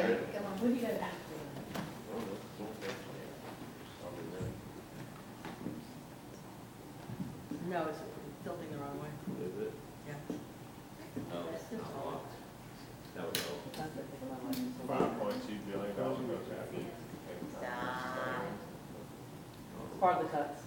Come on, what do you got? No, it's tilting the wrong way. Is it? Yeah. Oh, that would help. $5.2 billion goes out. Stop. It's part of the cuts.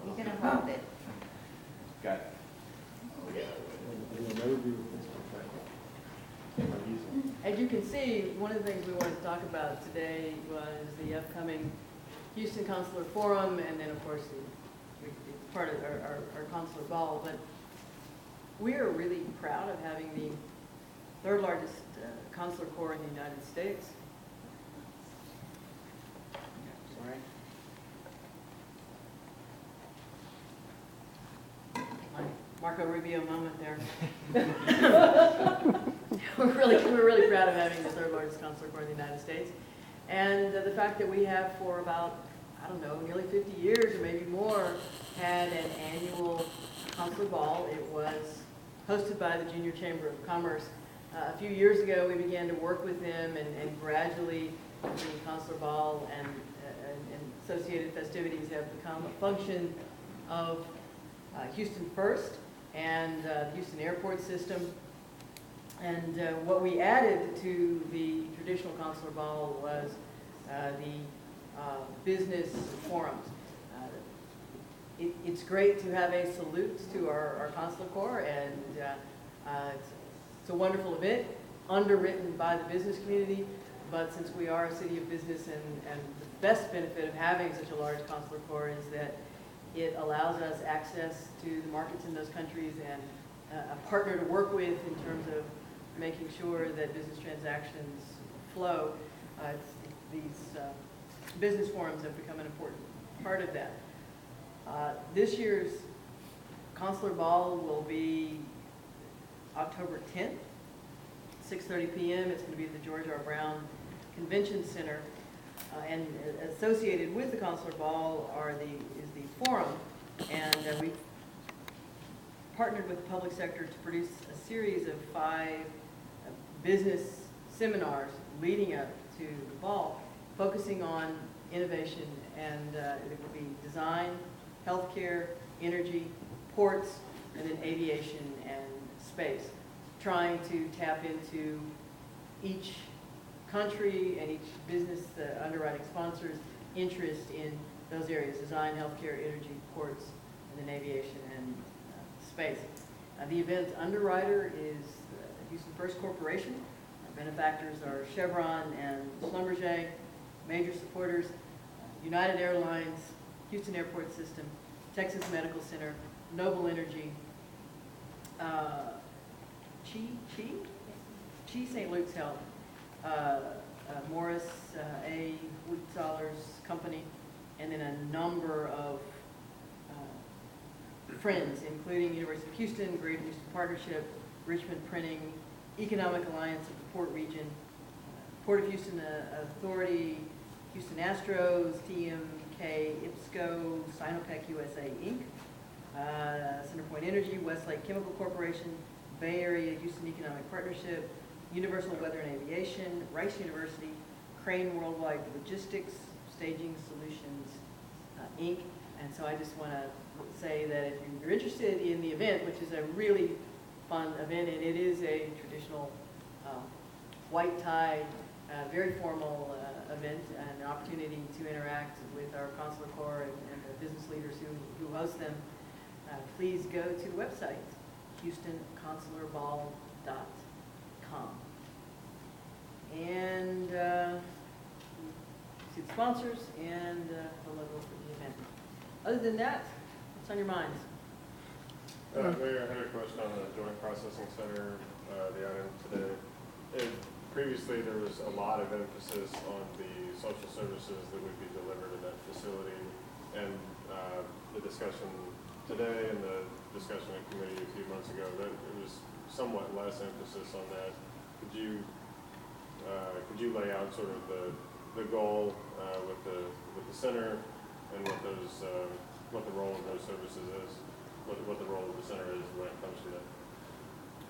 You can hold it. Got it. As you can see, one of the things we wanted to talk about today was the upcoming Houston Consular Forum, and then of course it's part of our Consular Ball. But we are really proud of having the third largest consular corps in the United States. Sorry. My Marco Rubio moment there. We're really proud of having the third largest consular corps in the United States. And the fact that we have for about, I don't know, nearly 50 years or maybe more, had an annual consular ball. It was hosted by the Junior Chamber of Commerce. A few years ago, we began to work with them, and gradually the consular ball and associated festivities have become a function of Houston First and the Houston Airport System. And what we added to the traditional consular ball was the business forums. It's great to have a salute to our consular corps, and it's a wonderful event, underwritten by the business community. But since we are a city of business, and the best benefit of having such a large consular corps is that it allows us access to the markets in those countries and a partner to work with in terms of making sure that business transactions flow. These business forums have become an important part of that. This year's Consular Ball will be October 10th, 6:30 p.m. It's going to be at the George R. Brown Convention Center. And associated with the Consular Ball is the forum. And we partnered with the public sector to produce a series of 5 business seminars leading up to the ball, focusing on innovation, and it will be design, healthcare, energy, ports, and then aviation and space, trying to tap into each country and each business, the underwriting sponsors' interest in those areas: design, healthcare, energy, ports, and then aviation and space. The event underwriter is the Houston First Corporation. Our benefactors are Chevron and Schlumberger. Major supporters: United Airlines, Houston Airport System, Texas Medical Center, Noble Energy, Chi St. Luke's Health, Morris A. Woodsallers Company, and then a number of friends, including University of Houston, Greater Houston Partnership, Richmond Printing, Economic Alliance of the Port Region, Port of Houston Authority, Houston Astros, TMK, IPSCO, Sinopec USA Inc., Centerpoint Energy, Westlake Chemical Corporation, Bay Area Houston Economic Partnership, Universal Weather and Aviation, Rice University, Crane Worldwide Logistics, Staging Solutions Inc. And so I just want to say that if you're interested in the event, which is a really fun event, and it is a traditional white tie, very formal event, and an opportunity to interact with our consular corps and the business leaders who host them, please go to the website, HoustonConsularBall.com. And see the sponsors and the logo for the event. Other than that, what's on your minds? Mayor, I had a question on the Joint Processing Center, the item today. Previously, there was a lot of emphasis on the social services that would be delivered in that facility, and the discussion today and the discussion in committee a few months ago, that it was somewhat less emphasis on that. Could you lay out sort of the goal with the center and what the role of those services is, what the role of the center is when it comes to that?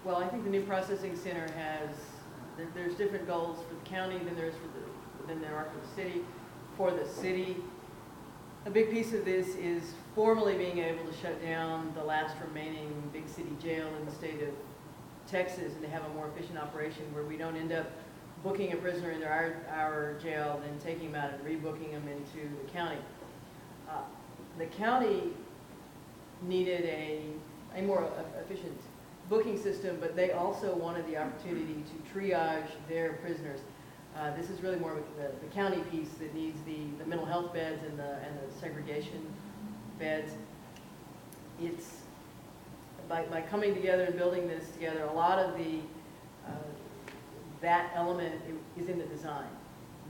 Well, I think the new processing center there's different goals for the county than there are for the city. For the city, a big piece of this is formally being able to shut down the last remaining big city jail in the state of Texas and to have a more efficient operation where we don't end up booking a prisoner into our jail and taking him out and rebooking him into the county. The county needed a more efficient booking system, but they also wanted the opportunity to triage their prisoners. This is really more of the county piece that needs the mental health beds and the segregation beds. It's by coming together and building this together, a lot of that element is in the design,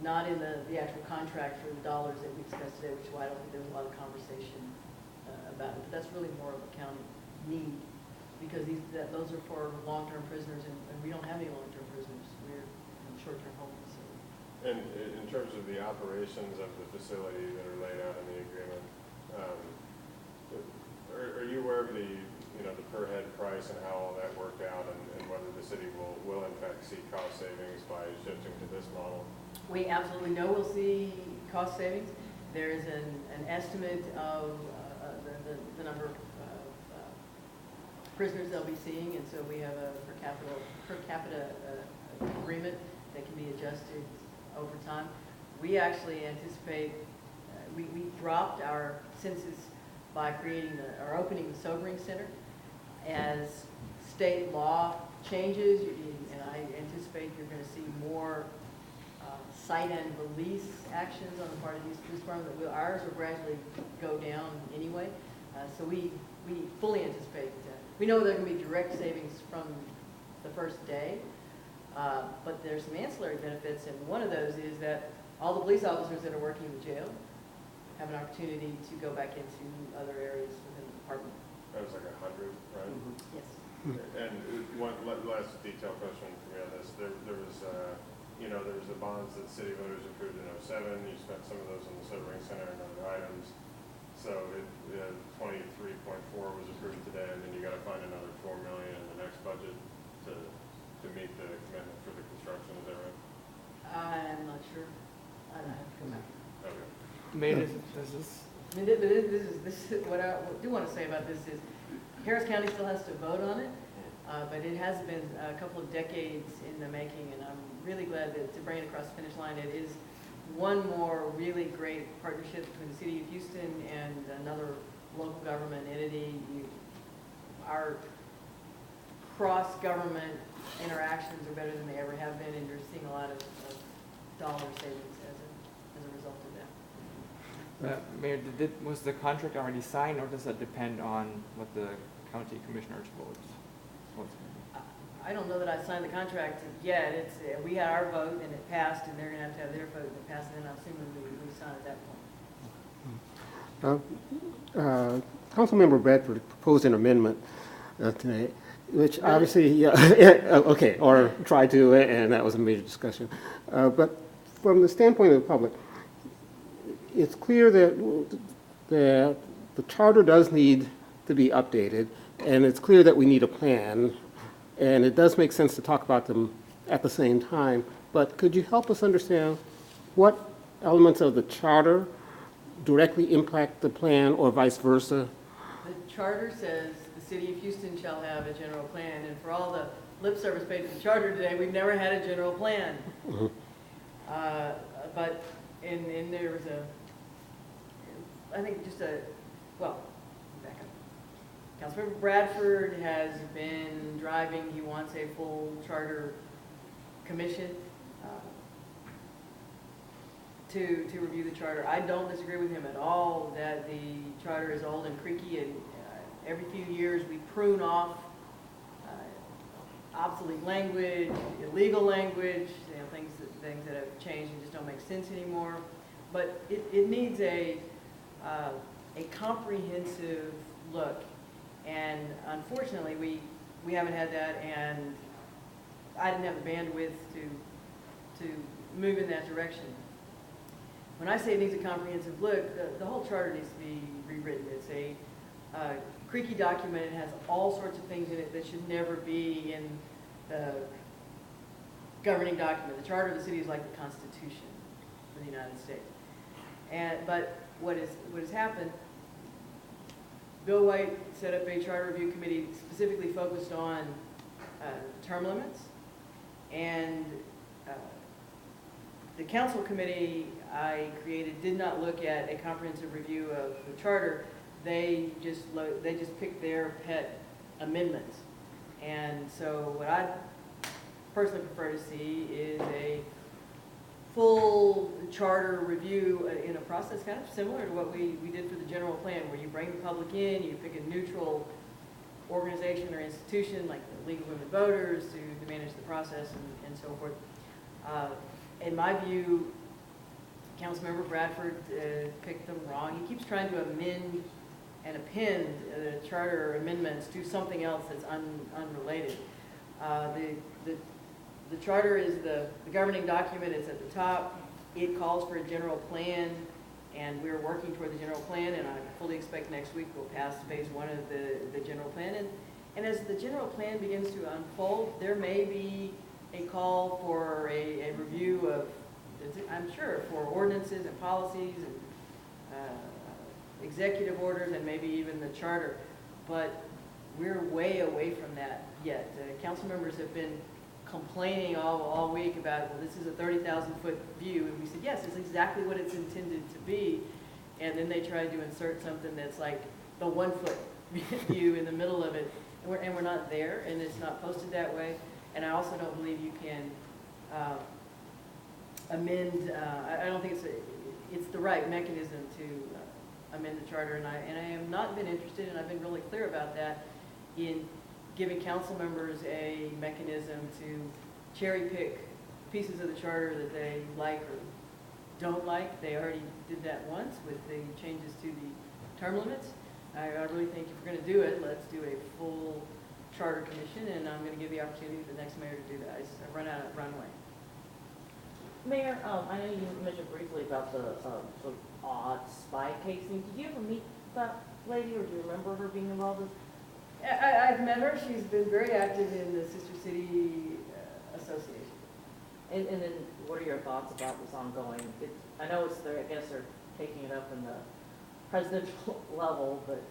not in the actual contract for the dollars that we discussed today, which is why I don't think there's a lot of conversation about it. But that's really more of a county need, because those are for long-term prisoners, and we don't have any long-term prisoners. We're in short-term homeless. So. And in terms of the operations of the facility that are laid out in the agreement, are you aware of the per head price and how all that worked out, and whether the city will in fact see cost savings by shifting to this model? We absolutely know we'll see cost savings. There is an estimate of the number of prisoners they'll be seeing, and so we have a per capita agreement that can be adjusted over time. We actually anticipate, we dropped our census by opening the sobering center. As state law changes, and I anticipate you're going to see more cite and release actions on the part of these police departments. Ours will gradually go down anyway. So we fully anticipate that. We know there are going to be direct savings from the first day, but there's some ancillary benefits, and one of those is that all the police officers that are working in the jail have an opportunity to go back into other areas within the department. That was like 100, right? Mm-hmm. Yes. And one last detailed question for me on this. There was the bonds that city voters approved in '07. You spent some of those on the sobering center and other items. So 23.4 was approved today, and then you got to find another $4 million in the next budget to meet the commitment for the construction. Is that right? I'm not sure. I don't have to come back. Okay. Mayor, does this? I mean, this is what I do want to say about this is Harris County still has to vote on it, but it has been a couple of decades in the making, and I'm really glad to bring it across the finish line. It is one more really great partnership between the city of Houston and another local government entity. Our cross-government interactions are better than they ever have been, and you're seeing a lot of dollar savings as a result of that. Mayor, was the contract already signed, or does that depend on what the county commissioners vote? I don't know that I signed the contract yet. We had our vote and it passed, and they're going to have their vote and it passed, and then I'm assuming we sign at that point. Councilmember Bradford proposed an amendment tonight, which obviously, okay, or tried to, and that was a major discussion. But from the standpoint of the public, it's clear that the charter does need to be updated, and it's clear that we need a plan, and it does make sense to talk about them at the same time. But could you help us understand what elements of the charter directly impact the plan, or vice versa? The charter says the city of Houston shall have a general plan, and for all the lip service paid to the charter today, we've never had a general plan. Mm-hmm. But there was I think back up. Councilmember Bradford has been driving, he wants a full charter commission to review the charter. I don't disagree with him at all that the charter is old and creaky, and every few years we prune off obsolete language, illegal language, things that have changed and just don't make sense anymore. But it needs a comprehensive look, and unfortunately we haven't had that, and I didn't have the bandwidth to move in that direction. When I say it needs a comprehensive look, the whole charter needs to be rewritten. It's a creaky document. It has all sorts of things in it that should never be in the governing document. The charter of the city is like the Constitution for the United States. But what has happened, Bill White set up a charter review committee specifically focused on term limits, and the council committee I created did not look at a comprehensive review of the charter. They just picked their pet amendments. And so what I personally prefer to see is a full charter review in a process kind of similar to what we did for the general plan, where you bring the public in, you pick a neutral organization or institution like the League of Women Voters to manage the process and so forth. In my view, Councilmember Bradford picked them wrong. He keeps trying to amend and append charter amendments to something else that's unrelated. The charter is the governing document. It's at the top. It calls for a general plan, and we're working toward the general plan, and I fully expect next week we'll pass phase 1 of the general plan. And as the general plan begins to unfold, there may be a call for a review of, I'm sure, for ordinances and policies and executive orders and maybe even the charter. But we're way away from that yet. Council members have been complaining all week about, well, this is a 30,000-foot view, and we said, yes, it's exactly what it's intended to be. And then they tried to insert something that's like the 1-foot view in the middle of it, and we're not there, and it's not posted that way. And I also don't believe you can amend. I don't think it's the right mechanism to amend the charter, and I have not been interested, and I've been really clear about that, in giving council members a mechanism to cherry pick pieces of the charter that they like or don't like. They already did that once with the changes to the term limits. I really think if we're going to do it, let's do a full charter commission, and I'm going to give the opportunity to the next mayor to do that. I've run out of runway. Mayor, I know you mentioned briefly about the sort of odd spy casing. Did you ever meet that lady, or do you remember her being involved with? I've met her. She's been very active in the Sister City Association. And then what are your thoughts about this ongoing? I know it's I guess they're taking it up in the presidential level, but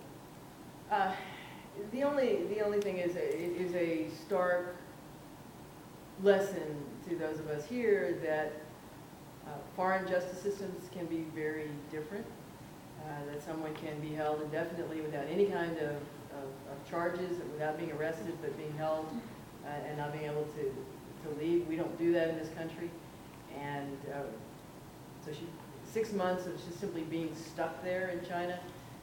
the only thing is it is a stark lesson to those of us here that foreign justice systems can be very different. That someone can be held indefinitely without any kind of charges, without being arrested, but being held and not being able to leave. We don't do that in this country. And so 6 months of just simply being stuck there in China.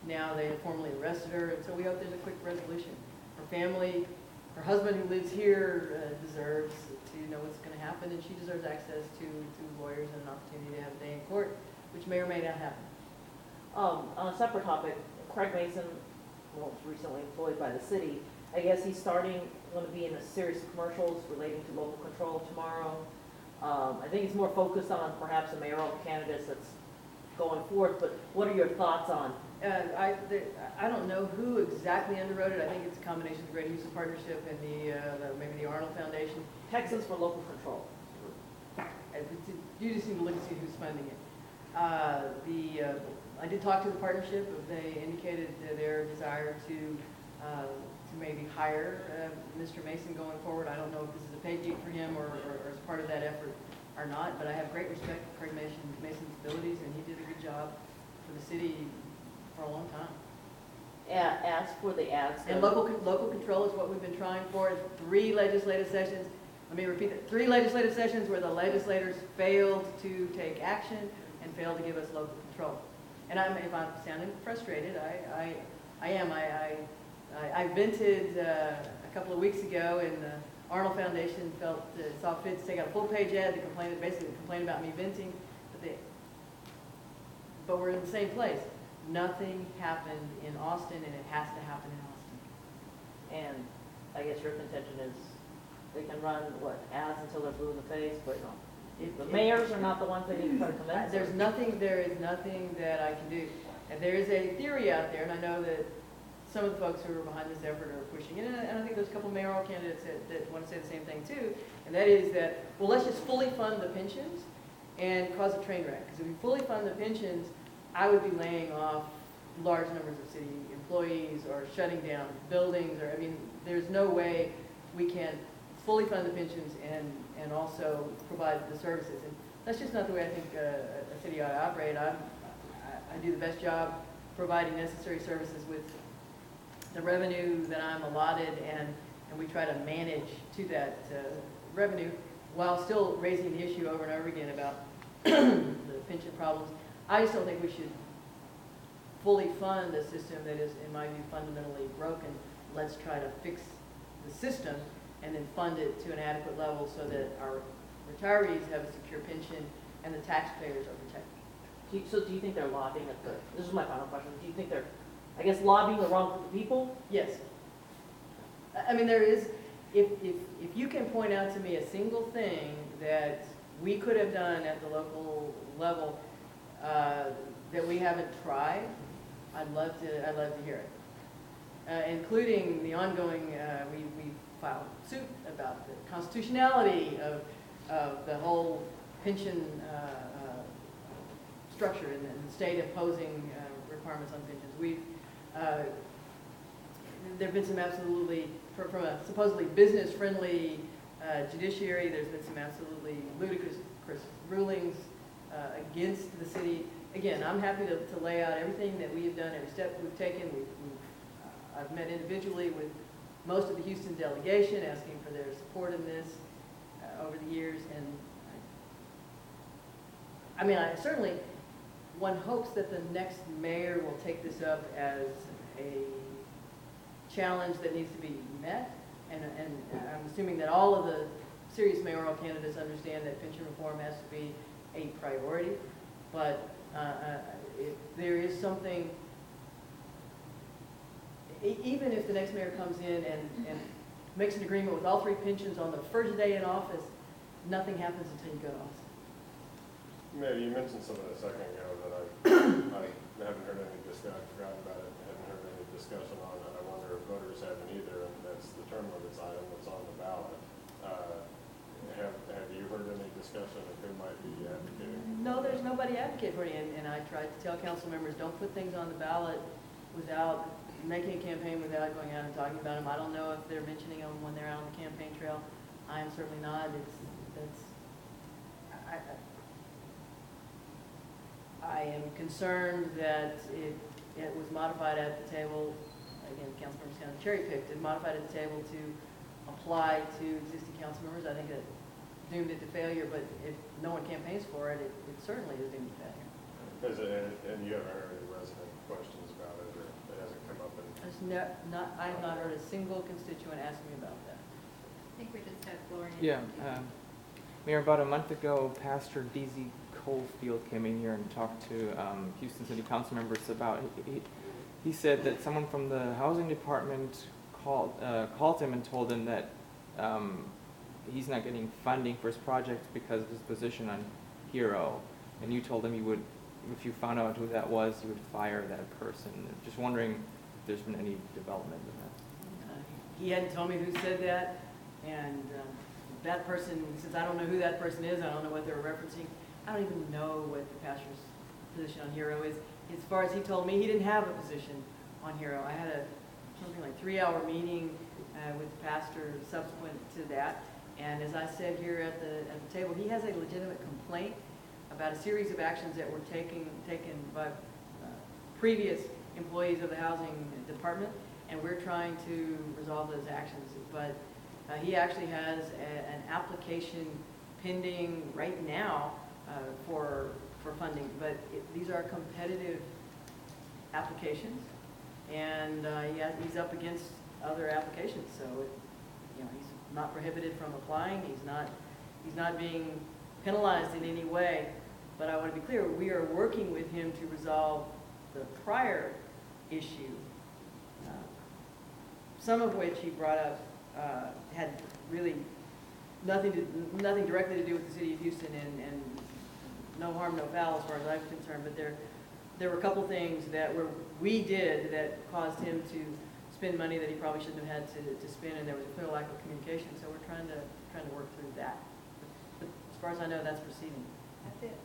Now they have formally arrested her, and so we hope there's a quick resolution. Her family, her husband who lives here deserves to know what's going to happen, and she deserves access to lawyers and an opportunity to have a day in court, which may or may not happen. on a separate topic, Craig Mason, was recently employed by the city. I guess he's going to be in a series of commercials relating to local control tomorrow. I think it's more focused on perhaps the mayoral candidates that's going forth, but what are your thoughts on? I don't know who exactly underwrote it. I think it's a combination of the Great Houston Partnership and maybe the Arnold Foundation. Texans for local control. You just need to look and see who's funding it. I did talk to the partnership. They indicated their desire to maybe hire Mr. Mason going forward. I don't know if this is a pay gig for him or as part of that effort or not, but I have great respect for Craig Mason's abilities, and he did a good job for the city for a long time. As for the ads. And local control is what we've been trying for. 3 legislative sessions. Let me repeat that. 3 legislative sessions where the legislators failed to take action and failed to give us local control. And if I'm sounding frustrated, I am. I vented a couple of weeks ago, and the Arnold Foundation saw fit to take out a full-page ad to basically complain about me venting. But we're in the same place. Nothing happened in Austin, and it has to happen in Austin. And I guess your contention is they can run, ads until they're blue in the face, but the mayors are not the ones they need to try to convince. There is nothing that I can do. And there is a theory out there, and I know that some of the folks who are behind this effort are pushing it, and I think there's a couple mayoral candidates that want to say the same thing too, and that is that, well, let's just fully fund the pensions and cause a train wreck. Because if we fully fund the pensions, I would be laying off large numbers of city employees or shutting down buildings, or, I mean, there's no way we can fully fund the pensions and also provide the services. And that's just not the way I think a city ought to operate. I do the best job providing necessary services with the revenue that I'm allotted, and we try to manage to that revenue while still raising the issue over and over again about the pension problems. I just don't think we should fully fund a system that is, in my view, fundamentally broken. Let's try to fix the system and then fund it to an adequate level so that our retirees have a secure pension and the taxpayers are protected. So do you think they're lobbying at the, this is my final question, do you think they're, I guess, lobbying the wrong group of people? Yes. I mean, there is, if you can point out to me a single thing that we could have done at the local level that we haven't tried, I'd love to hear it. Including the ongoing, we filed suit about the constitutionality of the whole pension structure and the state imposing requirements on pensions. We've there have been some absolutely, from a supposedly business-friendly judiciary, there's been some absolutely ludicrous rulings against the city. Again, I'm happy to lay out everything that we have done, every step we've taken. I've met individually with most of the Houston delegation, asking for their support in this over the years. And I mean, certainly, one hopes that the next mayor will take this up as a challenge that needs to be met. And I'm assuming that all of the serious mayoral candidates understand that pension reform has to be a priority. But if there is something, even if the next mayor comes in and makes an agreement with all three pensions on the first day in office, nothing happens until you go to office. Mayor, you mentioned something a second ago that I haven't heard any discussion, I've forgotten about it, I haven't heard any discussion on, and I wonder if voters haven't either, and that's the term limits item that's on the ballot. Have you heard any discussion of who might be advocating? No, there's nobody advocating for it, and I tried to tell council members, don't put things on the ballot without making a campaign, without going out and talking about them. I don't know if they're mentioning them when they're out on the campaign trail. I am certainly not. I am concerned that it was modified at the table, again, council members kind of cherry-picked, and modified at the table to apply to existing council members. I think that doomed it to failure, but if no one campaigns for it, it certainly is doomed to failure. And you haven't heard any resident questions about it, or it hasn't come up in? I have not heard a single constituent ask me about that. I think we just had Gloria. Yeah, Mayor, about a month ago, Pastor D.Z. Colefield came in here and talked to Houston City Council members about, he said that someone from the housing department called him and told him that he's not getting funding for his project because of his position on HERO. And you told him you would, if you found out who that was, you would fire that person. Just wondering if there's been any development in that. He hadn't told me who said that, and that person, since I don't know who that person is, I don't know what they're referencing. I don't even know what the pastor's position on HERO is. As far as he told me, he didn't have a position on HERO. I had something like 3-hour meeting with the pastor subsequent to that. And as I said here at the table, he has a legitimate complaint about a series of actions that were taken by previous employees of the housing department, and we're trying to resolve those actions. But he actually has an application pending right now for funding, but these are competitive applications, and he's up against other applications, so he's not prohibited from applying. He's not being penalized in any way. But I want to be clear, we are working with him to resolve the prior issue, some of which he brought up had really nothing directly to do with the city of Houston, and no harm, no foul as far as I'm concerned. But there were a couple things that we did that caused him to spend money that he probably shouldn't have had to spend, and there was a clear lack of communication, so we're trying to work through that. But as far as I know, that's proceeding. That's it.